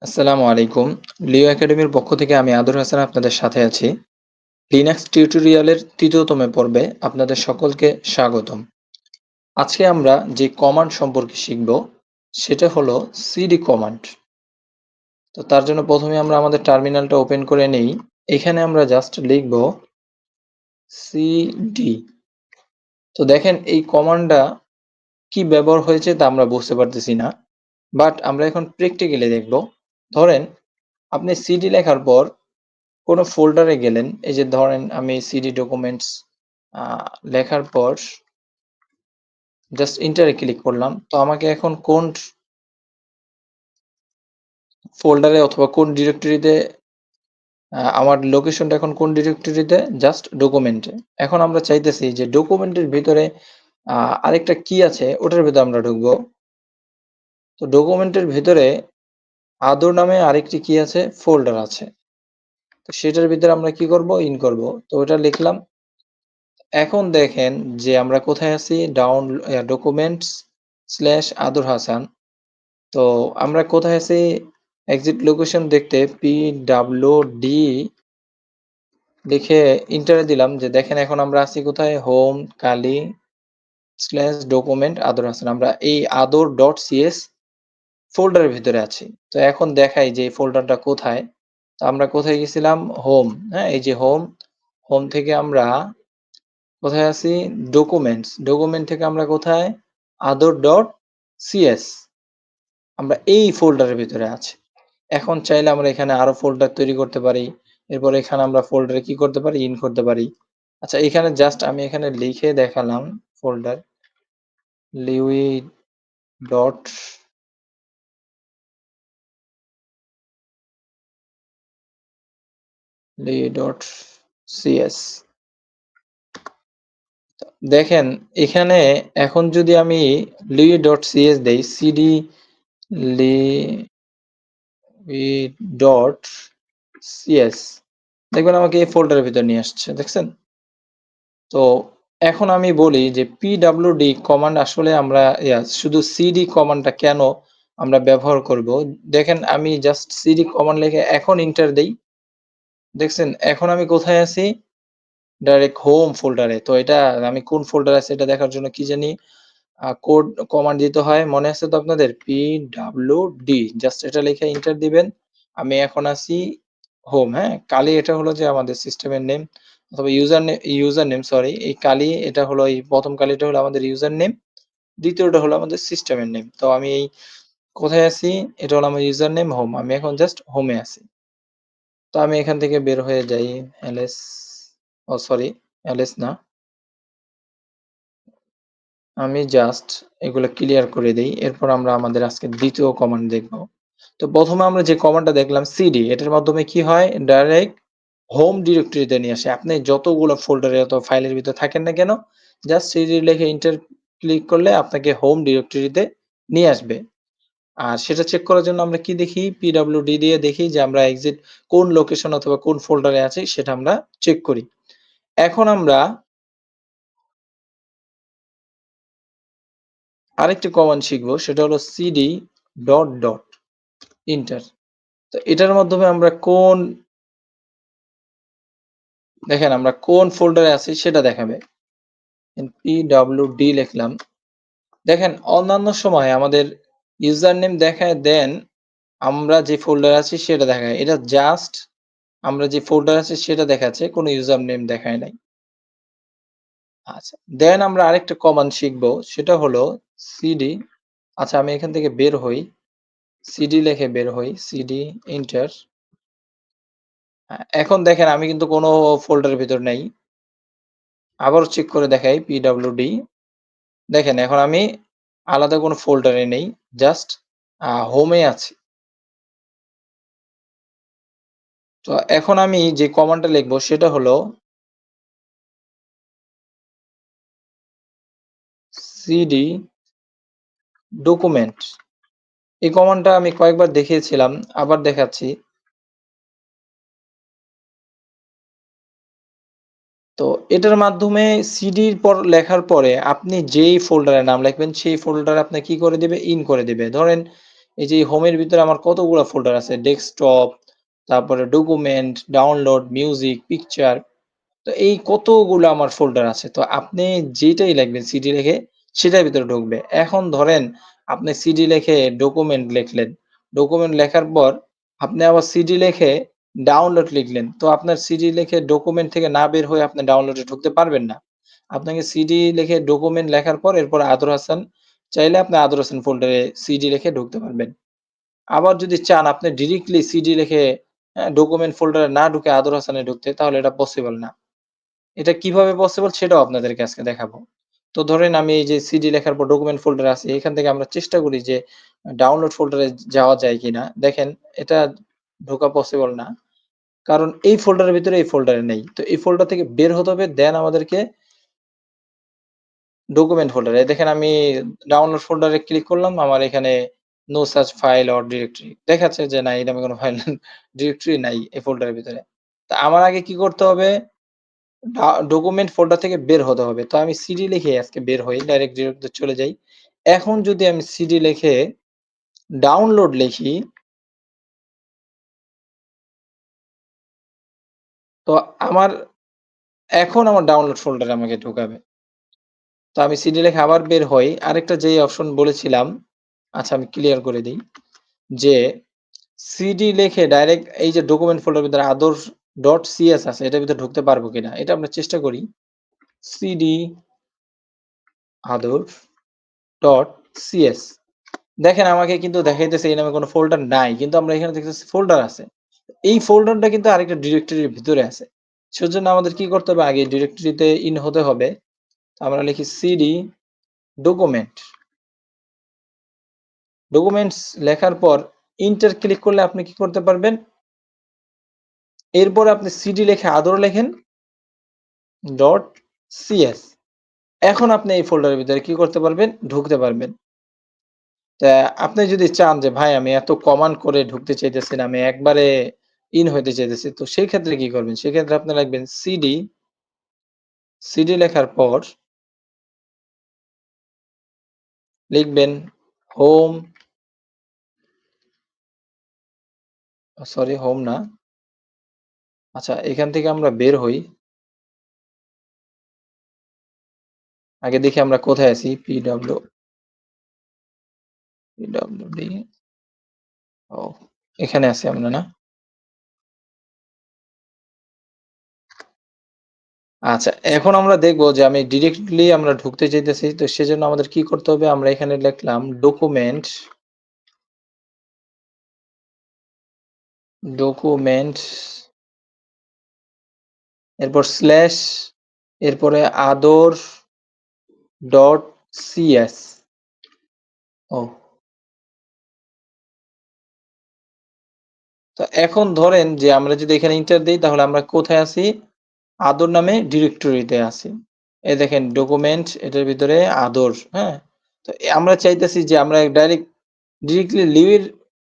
আসসালামু আলাইকুম। লিও একাডেমির পক্ষ থেকে আমি আদর হাসান আপনাদের সাথে আছি। লিনাক্স টিউটোরিয়ালের ৩য় তম পর্বে আপনাদের সকলকে স্বাগতম। আজকে আমরা যে কমান্ড সম্পর্কে শিখব সেটা হলো সিডি কমান্ড। তো তার জন্য প্রথমে আমরা আমাদের টার্মিনালটা ওপেন করে নেই। এখানে আমরা জাস্ট লিখব সিডি। তো দেখেন এই কমান্ডটা কি ব্যবহার হয়েছে তা আমরা বুঝতে পারতেছি না। বাট আমরা এখন প্র্যাকটিক্যালি দেখব। ধরেন আপনি সিডি লেখার পর কোনো ফোল্ডারে গেলেন, এই যে ধরেন আমি সিডি ডকুমেন্টস লেখার পর জাস্ট এন্টারে ক্লিক করলাম। তো আমাকে এখন কোন ফোল্ডারে অথবা কোন ডিরেক্টরিতে আমার লোকেশনটা এখন কোন ডিরেক্টরিতে, জাস্ট ডকুমেন্টে। এখন আমরা চাইতেছি যে ডকুমেন্টের ভিতরে আরেকটা কি আছে ওটার ভিতরে আমরা ঢুকবো। তো ডকুমেন্টের ভিতরে আদর নামে আরেকটি কি আছে, ফোল্ডার আছে। তো সেটার ভিতরে আমরা কি করব, ইন করব। তো ওটা লিখলাম। এখন দেখেন যে আমরা কোথায় আছি, ডকুমেন্টস স্ল্যাশ আদর হাসান। তো আমরা কোথায় আছি, এক্সিট লোকেশন দেখতে PWD লিখে ইন্টারে দিলাম। যে দেখেন এখন আমরা আছি কোথায়, হোম কালি স্ল্যাশ ডকুমেন্ট আদর হাসান। আমরা এই আদর ডট সিএস ফোল্ডারের ভিতরে আছি। তো এখন দেখাই যে এই ফোল্ডারটা কোথায়। তো আমরা কোথায় গেছিলাম, হোম। হ্যাঁ, এই যে হোম। হোম থেকে আমরা কোথায় আছি, ডকুমেন্টস। ডকুমেন্ট থেকে আমরা কোথায়, আদর ডট সিএস। আমরা এই ফোল্ডারের ভিতরে আছি। এখন চাইলে আমরা এখানে আরো ফোল্ডার তৈরি করতে পারি। এরপর এখানে আমরা ফোল্ডারে কি করতে পারি, ইন করতে পারি। আচ্ছা, এখানে জাস্ট আমি এখানে লিখে দেখালাম folder Lewy dot Lewy dot CS. দেখেন এখানে এখন যদি আমি লিউই ডট সিএস দেই, সিডি লিউই ডট সিএস, দেখবেন আমাকে এই ফোল্ডারের ভিতর নিয়ে আসছে, দেখছেন? তো এখন আমি বলি যে পিডব্লিউডি কমান্ড আসলে আমরা শুধু সিডি কমান্ডটা কেন আমরা ব্যবহার করব। দেখেন আমি জাস্ট সিডি কমান্ড লিখে এখন এন্টার দেই। দেখছেন এখন আমি কোথায় আছি, ডাইরেক্ট হোম ফোল্ডারে। তো এটা আমি কোন ফোল্ডারে আছি এটা দেখার জন্য কি জানি কোড কমান্ড দিতে হয়, মনে আছে তো আপনাদের, পিডব্লিউডি। জাস্ট এটা লিখে এন্টার দিবেন। আমি এখন আছি হোম। হ্যাঁ, কালি এটা হলো যে আমাদের সিস্টেমের নেম অথবা ইউজার নেম, সরি। এই কালি এটা হলো, এই প্রথম কালিটা হলো আমাদের ইউজার নেম, দ্বিতীয়টা হলো আমাদের সিস্টেমের নেম। তো আমি এই কোথায় আছি, এটা হলো আমার ইউজার নেম, হোম। আমি এখন জাস্ট হোমে আছি। তো আমি এখান থেকে বের হয়ে যাই, এলএস, ও সরি, এলএস না, আমি জাস্ট এগুলো ক্লিয়ার করে দেই। এরপর আমরা আমাদের আজকে দ্বিতীয় কমান্ড দেখব। তো প্রথমে আমরা যে কমান্ডটা দেখলাম সিডি, এটার মাধ্যমে কি হয়, ডাইরেক্ট হোম ডিরেক্টরিতে নিয়ে আসে। আপনি যতগুলো ফোল্ডারে অথবা ফাইলের ভিতরে থাকেন না কেন, জাস্ট সিডি লিখে এন্টার ক্লিক করলে আপনাকে হোম ডিরেক্টরিতে নিয়ে আসবে। আর সেটা চেক করার জন্য আমরা কি দেখি, পিডব্লিউডি দিয়ে দেখি যে আমরা এক্সিট কোন লোকেশন অথবা কোন ফোল্ডারে আছি সেটা আমরা চেক করি। এখন আমরা আরেকটি কমান্ড শিখবো, সেটা হলো সিডি ডট ডট এন্টার। তো এটার মাধ্যমে আমরা দেখেন আমরা কোন ফোল্ডারে আছি সেটা দেখাবে। পিডব্লিউডি লিখলাম। দেখেন অন্যান্য সময় আমাদের ইউজার নেম দেখায়, দেন আমরা যে ফোল্ডারে আছি সেটা দেখায়। এটা জাস্ট আমরা যে ফোল্ডারে আছি সেটা দেখাচ্ছে, কোনো ইউজার নেম দেখায় নাই। আচ্ছা, দেন আমরা আরেকটা কমান্ড শিখবো, সেটা হলো সিডি। আচ্ছা, আমি এখান থেকে বের হই, সিডি লিখে বের হই, সিডি এন্টার। এখন দেখেন আমি কিন্তু কোনো ফোল্ডারের ভিতর নাই। আবারও চেক করে দেখাই, পিডব্লিউডি। দেখেন এখন আমি আলাদা কোনো ফোল্ডারে নেই, জাস্ট হোমে আছি। তো এখন আমি যে কমান্ডটা লিখবো সেটা হলো সিডি ডকুমেন্ট। এই কমান্ডটা আমি কয়েকবার দেখিয়েছিলাম, আবার দেখাচ্ছি। তো এটার মাধ্যমে সিডির পর লেখার পরে আপনি যেই ফোল্ডারের নাম লিখবেন সেই ফোল্ডারে আপনি কি করে দিবে, ইন করে দিবে। ধরেন এই যে হোমের ভিতরে আমার কতগুলা ফোল্ডার আছে। ডেস্কটপ, তারপরে ডকুমেন্ট, ডাউনলোড, মিউজিক, পিকচার। তো এই কতগুলো আমার ফোল্ডার আছে। তো আপনি যেটাই লিখবেন সিডি লিখে সেটার ভিতরে ঢুকবে। এখন ধরেন আপনি সিডি লিখে ডকুমেন্ট লিখলেন। ডকুমেন্ট লেখার পর আপনি আবার সিডি লিখে ডাউনলোড লিখলেন। তো আপনার সিডি লিখে ডকুমেন্ট থেকে না বের হয়ে আপনি ডাউনলোডে ঢুকতে পারবেন না। আপনাকে সিডি লিখে ডকুমেন্ট লেখার পর এরপর আদর হাসান চাইলে আপনি আদর হাসান ফোল্ডারে সিডি লিখে ঢুকতে পারবেন। আবার যদি চান আপনি ডিরেক্টলি সিডি লিখে ডকুমেন্ট ফোল্ডারে না ঢুকে আদর হাসানে ঢুকতে তাহলে এটা পসিবল না। এটা কিভাবে পসিবল সেটাও আপনাদেরকে আজকে দেখাবো। তো ধরেন আমি এই যে সিডি লেখার পর ডকুমেন্ট ফোল্ডারে আছি। এখান থেকে আমরা চেষ্টা করি যে ডাউনলোড ফোল্ডারে যাওয়া যায় কিনা। দেখেন এটা ঢোকা পসিবল না। কারণ এই ফোল্ডারের ভিতরে এই ফোল্ডারে নেই। তো এই ফোল্ডার থেকে বের হতে হবে দেন আমাদেরকে ডকুমেন্ট ফোল্ডারে। দেখেন আমি ডাউনলোড ফোল্ডারে ক্লিক করলাম। আমার এখানে no such file or directory দেখাচ্ছে যে না এই নামে কোনো ফাইল ডিরেক্টরি নাই এই ফোল্ডারের ভিতরে। তো আমার আগে কি করতে হবে ডকুমেন্ট ফোল্ডার থেকে বের হতে হবে। তো আমি সিডি লিখে আজকে বের হই। ডাইরেক্ট ডিরেক্টরিতে চলে যাই। এখন যদি আমি সিডি লিখে ডাউনলোড লিখি, তো আমার এখন আমার ডাউনলোড ফোল্ডারে আমাকে ঢুকাবে। তো আমি সিডি লিখে আবার বের হই। আরেকটা যেই অপশন বলেছিলাম, আচ্ছা আমি ক্লিয়ার করে দেই যে সিডি লিখে ডাইরেক্ট এই যে ডকুমেন্ট ফোল্ডারের ভিতরে আদর্শ ডট সিএস আছে এটার ভিতরে ঢুকতে পারবো কিনা? এটা আমরা চেষ্টা করি। সিডি আদর্শ ডট সিএস দেখেন আমাকে কিন্তু দেখাইতেছে এই নামে কোনো ফোল্ডার নাই। কিন্তু আমরা এখানে দেখতেছি ফোল্ডার আছে। এই ফোল্ডারটা কিন্তু আরেকটা ডিরেক্টরির ভিতরে আছে। সেজন্য আমাদের কি করতে হবে? আগে ডিরেক্টরিতে ইন হতে হবে। আমরা লিখি সিডি ডকুমেন্ট। ডকুমেন্টস লেখার পর ইন্টার ক্লিক করলে আপনি কি করতে পারবেন? এরপরে আপনি সিডি লিখে আদর লেখেন ডট সিএস। এখন আপনি এই ফোল্ডারের ভিতরে কি করতে পারবেন? ঢুকতে পারবেন। তা আপনি যদি চান যে ভাই আমি এত কমান্ড করে ঢুকতে চাইতেছি না, আমি একবারে ইন হইতে চাইতেছি। তো সেই ক্ষেত্রে কি করবেন? সেক্ষেত্রে আপনি লিখবেন সিডি লেখার পর লিখবেন হোম সরি হোম না। আচ্ছা এখান থেকে আমরা বের হই। আগে দেখি আমরা কোথায় আছি? পিডব্লিউডি ও এখানে আছি আমরা না? আচ্ছা এখন আমরা দেখব যে আমি ডিরেক্টলি আমরা ঢুকতে চাইতেছি। তো সেজন্য আমাদের কি করতে হবে? আমরা এখানে লিখলাম ডকুমেন্টস এরপর স্ল্যাশ এরপরে আদর ডট সিএস ও তো এখন ধরেন যে আমরা যদি এখানে এন্টার দেই তাহলে আমরা কোথায় আছি? আদর নামে ডিরেক্টরিতে আছি। এই দেখেন ডকুমেন্ট এটার ভিতরে আদর, হ্যাঁ? তো আমরা চাইতেছি যে আমরা ডিরেক্টলি লিভ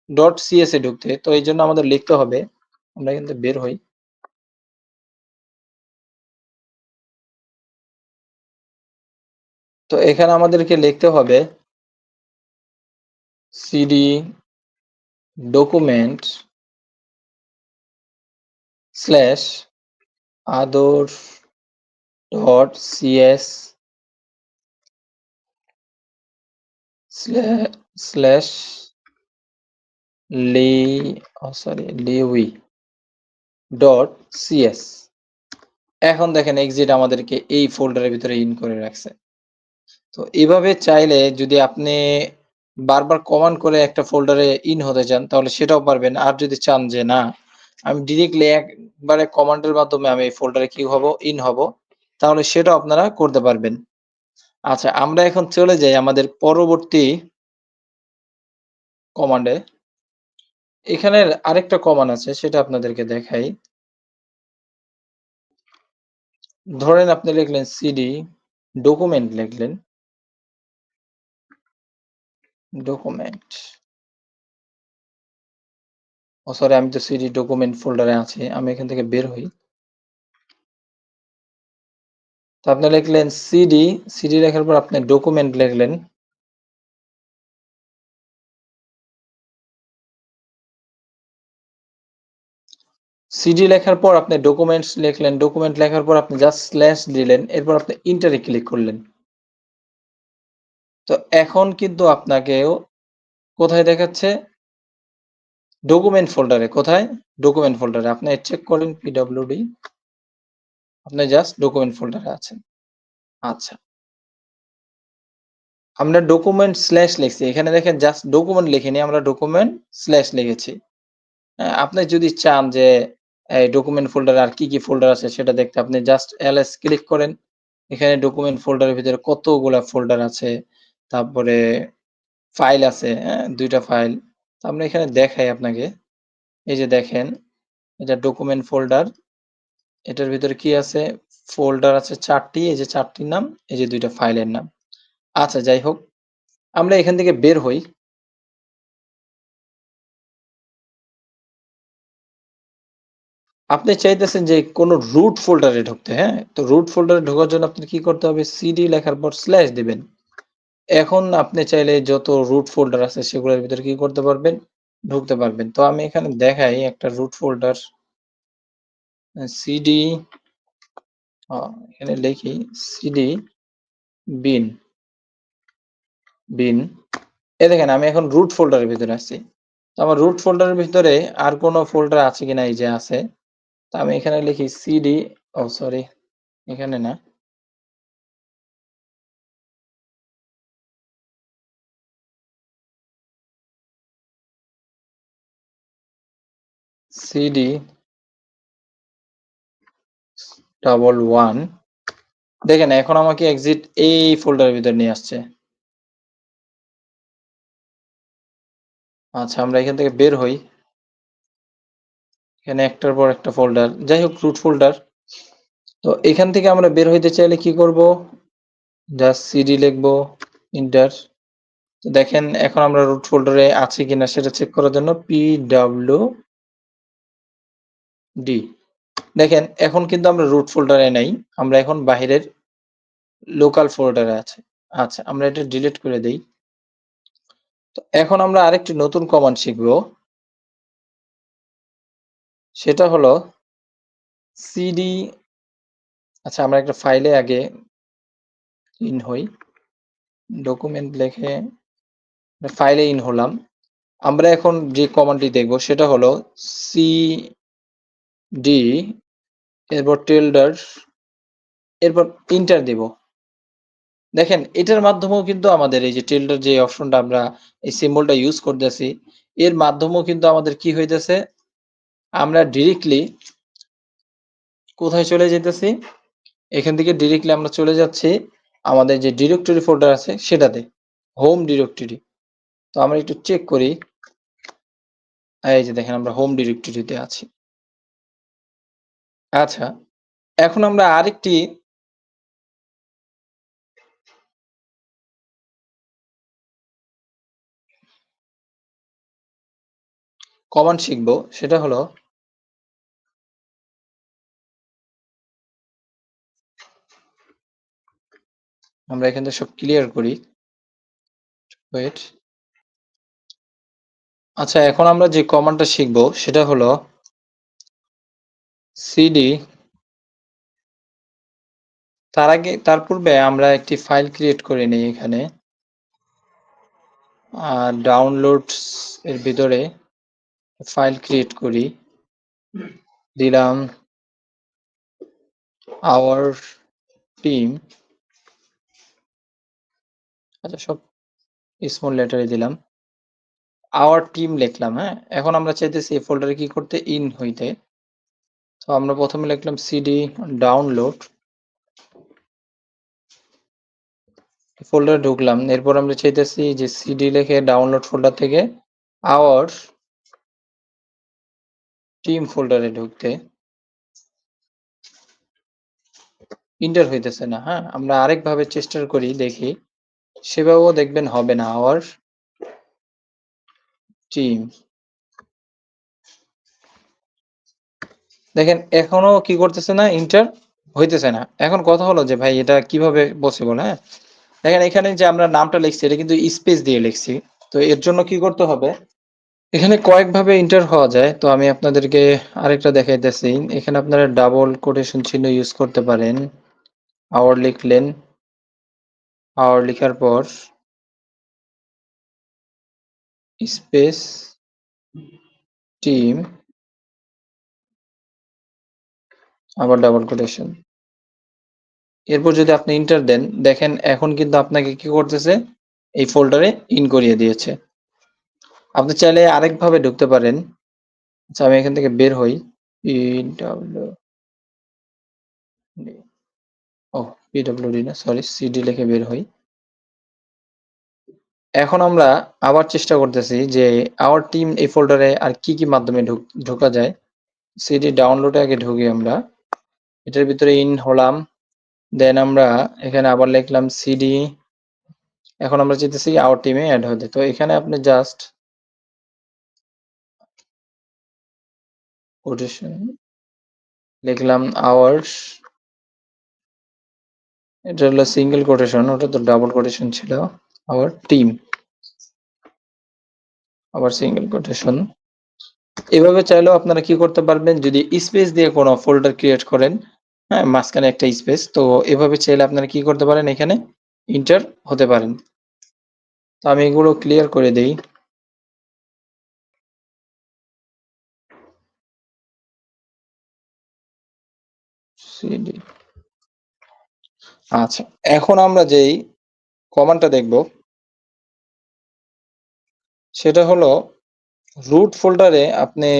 ডট সিএস এ ঢুকতে। তো এইজন্য আমাদের লিখতে হবে আমরা এখান থেকে বের হই। তো এখানে আমাদেরকে লিখতে হবে সিডি ডকুমেন্ট স্ল্যাশ আদর ডট সিএস স্ল্যাশ লি লিউই ডট সিএস এখন দেখেন এক্সিট আমাদেরকে এই ফোল্ডারের ভিতরে ইন করে রাখছে। তো এভাবে চাইলে যদি আপনি বারবার কমান্ড করে একটা ফোল্ডারে ইন হতে চান তাহলে সেটাও পারবেন। আর যদি চান যে না আমি ডিরেক্টলি একবারে কমান্ডের মাধ্যমে আমি এই ফোল্ডারে কি হব? ইন হব। তাহলে সেটাও আপনারা করতে পারবেন। আচ্ছা আমরা এখন চলে যাই আমাদের পরবর্তী কমান্ডে। এখানের আরেকটা কমান্ড আছে সেটা আপনাদেরকে দেখাই। ধরেন আপনি লিখলেন সিডি ডকুমেন্ট লিখলেন, ডকুমেন্ট সরি আমি তো সিডি ডকুমেন্ট ফোল্ডারে আছি। আমি এখান থেকে বের হই। তো আপনি লিখলেন সিডি লেখার পর আপনি ডকুমেন্ট লিখলেন। সিডি লেখার পর আপনি ডকুমেন্টস লিখলেন, ডকুমেন্ট লেখার পর আপনি জাস্ট স্ল্যাশ দিলেন, এরপর আপনি ইন্টারে ক্লিক করলেন। তো এখন কিন্তু আপনাকেও কোথায় দেখাচ্ছে? ডকুমেন্ট ফোল্ডারে। কোথায়? ডকুমেন্ট ফোল্ডারে। আপনি চেক করেন পিডব্লিউডি। আপনি জাস্ট ডকুমেন্ট ফোল্ডারে আছেন। আচ্ছা। আমরা ডকুমেন্ট স্ল্যাশ লিখছি। এখানে দেখেন জাস্ট ডকুমেন্ট লিখিনি, আমরা ডকুমেন্ট স্ল্যাশ লিখেছি। আপনি যদি চান যে এই ডকুমেন্ট ফোল্ডারে আর কি ফোল্ডার আছে সেটা দেখতে আপনি জাস্ট ls ক্লিক করেন। এখানে ডকুমেন্ট ফোল্ডারের ভিতরে কতগুলা ফোল্ডার আছে। তারপরে ফাইল আছে, হ্যাঁ? ২ টা ফাইল। আমরা এখানে দেখাই আপনাকে। এই যে দেখেন, এটা ডকুমেন্ট ফোল্ডার। এটার ভিতরে কি আছে? ফোল্ডার আছে ৪ টি। এই যে ৪ টির নাম, এই যে ২ টা ফাইলের নাম। আচ্ছা যাই হোক, আমরা এখান থেকে বের হই। আপনি চাইতেছেন যে কোনো রুট ফোল্ডারে ঢুকতে, হ্যাঁ? তো রুট ফোল্ডারে ঢোকার জন্য আপনার কি করতে হবে? সিডি লেখার পর স্ল্যাশ দিবেন। এখন আপনি চাইলে যত রুট ফোল্ডার আছে সেগুলোর ভিতরে কি করতে পারবেন? ঢুকতে পারবেন। তো আমি এখানে দেখাই একটা রুট ফোল্ডার সিডি এখানে লিখি সিডি বিন বিন। এই দেখেন আমি এখন রুট ফোল্ডারের ভিতরে আছি। তো আমার রুট ফোল্ডারের ভিতরে আর কোনো ফোল্ডার আছে কিনা? এই যে আছে। তো আমি এখানে লিখি সিডি সরি এখানে না। সিডি 11 দেখেন এখন আমাকে এক্সিট এই ফোল্ডারের ভিতরে নিয়ে আসছে। আচ্ছা আমরা এখান থেকে বের হই। এখানে একটার পর একটা ফোল্ডার। যাই হোক রুট ফোল্ডার। তো এখান থেকে আমরা বের হইতে চাইলে কি করব? জাস্ট সিডি লিখবো, এন্টার। তো দেখেন এখন আমরা রুট ফোল্ডারে আছি কিনা সেটা চেক করার জন্য pwd দেখেন এখন কিন্তু আমরা রুট ফোল্ডারে নাই। আমরা এখন বাহিরের লোকাল ফোল্ডারে আছি। আচ্ছা আমরা এটা ডিলিট করে দেই। তো এখন আমরা আরেকটি নতুন কমান্ড শিখব। সেটা হলো সিডি আচ্ছা আমরা একটা ফাইলে আগে ইন হই। ডকুমেন্ট লিখে ফাইলে ইন হলাম। আমরা এখন যে কমান্ডটি দেখব সেটা হলো সিডি এরপর টিল্ডার এরপর এন্টার দিব। দেখেন এটার মাধ্যমেও কিন্তু আমাদের এই যে টিল্ডার যে অপশনটা আমরা এই সিম্বলটা ইউজ করতেছি এর মাধ্যমেও কিন্তু আমাদের কি হইতেছে? আমরা ডিরেক্টলি কোথায় চলে যেতেছি? এখান থেকে ডিরেক্টলি আমরা চলে যাচ্ছি আমাদের যে ডিরেক্টরি ফোল্ডার আছে সেটাতে, হোম ডিরেক্টরি। তো আমরা একটু চেক করি। এই যে দেখেন আমরা হোম ডিরেক্টরিতে আছি। আচ্ছা এখন আমরা আরেকটি কমান্ড শিখব। সেটা হলো আমরা এখান থেকে সব ক্লিয়ার করি। ওয়েট। আচ্ছা এখন আমরা যে কমান্ডটা শিখব সেটা হলো সিডি তার পূর্বে আমরা একটি ফাইল ক্রিয়েট করে নিই এখানে। ডাউনলোডস এর ভিতরে ফাইল ক্রিয়েট করি। দিলাম আওয়ার টিম। আচ্ছা সব স্মল লেটারে দিলাম। আওয়ার টিম লিখলাম, হ্যাঁ? এখন আমরা চাইতেছি এই ফোল্ডারে কি করতে? ইন হইতে। তো আমরা প্রথমে লিখলাম সিডি ডাউনলোড। ফোল্ডারে ঢুকলাম। এরপর আমরা চাইতেছি যে সিডি লিখে ডাউনলোড ফোল্ডার থেকে আওয়ার টিম ফোল্ডারে ঢুকতে। এন্টার হইতেছে না, হ্যাঁ? আমরা আরেকভাবে চেষ্টা করি দেখি। সেভাবেও দেখবেন হবে না। Our team. দেখেন এখনো কি করতেছে না? এন্টার হইতেছে না। এখন কথা হলো যে ভাই এটা কিভাবে পসিবল, হ্যাঁ? দেখেন এখানে যে আমরা নামটা লিখছি এটা কিন্তু স্পেস দিয়ে লিখছি। তো এর জন্য কি করতে হবে? এখানে কয়েকভাবে এন্টার হওয়া যায়। তো আমি আপনাদেরকে আরেকটা দেখাইতেছি। এখানে আপনারা ডাবল কোটেশন চিহ্ন ইউজ করতে পারেন। আওয়ার লিখলেন, আওয়ার লিখার পর স্পেস টিম, আবার ডাবল কোটেশন। এরপর যদি আপনি এন্টার দেন, দেখেন এখন কিন্তু আপনাকে কি করতেছে, এই ফোল্ডারে ইন করিয়ে দিয়েছে। আপনি চাইলে আরেকভাবে ঢুকতে পারেন। আচ্ছা, আমি এখান থেকে বের হই। পিডব্লিউডি না, সরি, সিডি লিখে বের হই। এখন আমরা আবার চেষ্টা করতেছি যে আওয়ার টিম এই ফোল্ডারে আর কি মাধ্যমে ঢোকা যায়। সিডি ডাউনলোডে আগে ঢুকি আমরা, এটার ভিতরে ইন হলাম, দেন আমরা এখানে আবার লিখলাম সিডি। এখন আমরা চাইতেছি আওয়ার টিমে অ্যাড হতে। তো এখানে আপনি জাস্ট কোটেশন লিখলাম আওয়ার্স, এটা হলো সিঙ্গেল কোটেশন, ওটা তো ডাবল কোটেশন ছিল। আওয়ার টিম, আবার সিঙ্গেল কোটেশন। এভাবে চাইলেও আপনারা কি করতে পারবেন, যদি স্পেস দিয়ে কোনো ফোল্ডার ক্রিয়েট করেন, হ্যাঁ, মাঝখানে একটা স্পেস, তো এভাবে চাইলে আপনারা কি করতে পারেন, এখানে এন্টার হতে পারেন। তো আমি এগুলো ক্লিয়ার করে দেই। সিডি। আচ্ছা, এখন আমরা যেই কমান্ডটা দেখব সেটা হলো রুট ফোল্ডারে আপনি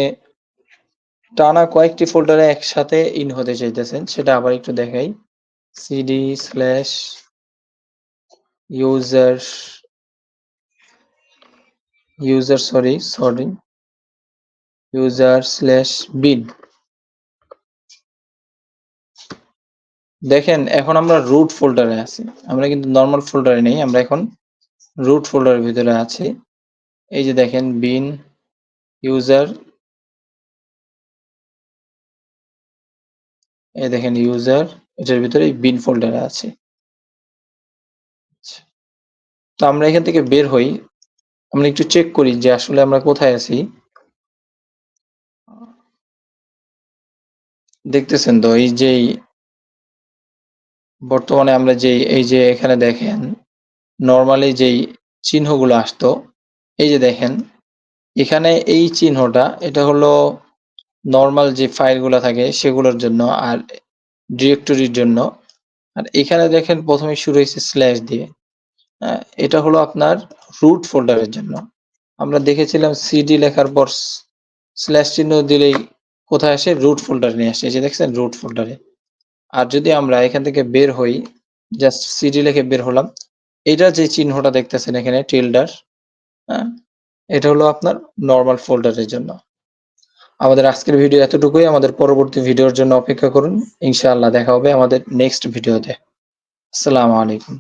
টানা কয়েকটি ফোল্ডারে একসাথে ইন হতে চাইতেছেন, সেটা আবার একটু দেখাই। CD slash user user slash bin. দেখেন এখন আমরা রুট ফোল্ডারে আছি, আমরা কিন্তু নর্মাল ফোল্ডারে নেই, আমরা এখন রুট ফোল্ডারের ভিতরে আছি। এই যে দেখেন বিন ইউজার, এই দেখেন ইউজার, এটার ভিতরে বিন ফোল্ডারে আছে। তো আমরা এখান থেকে বের হই, আমরা একটু চেক করি যে আসলে আমরা কোথায় আছি। দেখতেছেন তো এই যে বর্তমানে আমরা যে এই যে এখানে দেখেন নর্মালি যেই চিহ্নগুলো আসতো, এই যে দেখেন এখানে এই চিহ্নটা, এটা হলো নর্মাল যে ফাইলগুলো থাকে সেগুলোর জন্য আর ডিরেক্টরির জন্য। আর এখানে দেখেন প্রথমে শুরু হয়েছে স্ল্যাশ দিয়ে, হ্যাঁ, এটা হলো আপনার রুট ফোল্ডারের জন্য। আমরা দেখেছিলাম সিডি লেখার পর স্ল্যাশ চিহ্ন দিলেই কোথায় আসে, রুট ফোল্ডারে নিয়ে আসে, এই যে দেখছেন রুট ফোল্ডারে। আর যদি আমরা এখান থেকে বের হই, জাস্ট সিডি লিখে বের হলাম, এটা যে চিহ্নটা দেখতেছেন এখানে টিল্ডার, হ্যাঁ, এটা হলো আপনার নর্মাল ফোল্ডারের জন্য। আমাদের আজকের ভিডিও এতটুকুই, আমাদের পরবর্তী ভিডিওর জন্য অপেক্ষা করুন। ইনশাআল্লাহ দেখা হবে আমাদের নেক্সট ভিডিওতে। আসসালামু আলাইকুম।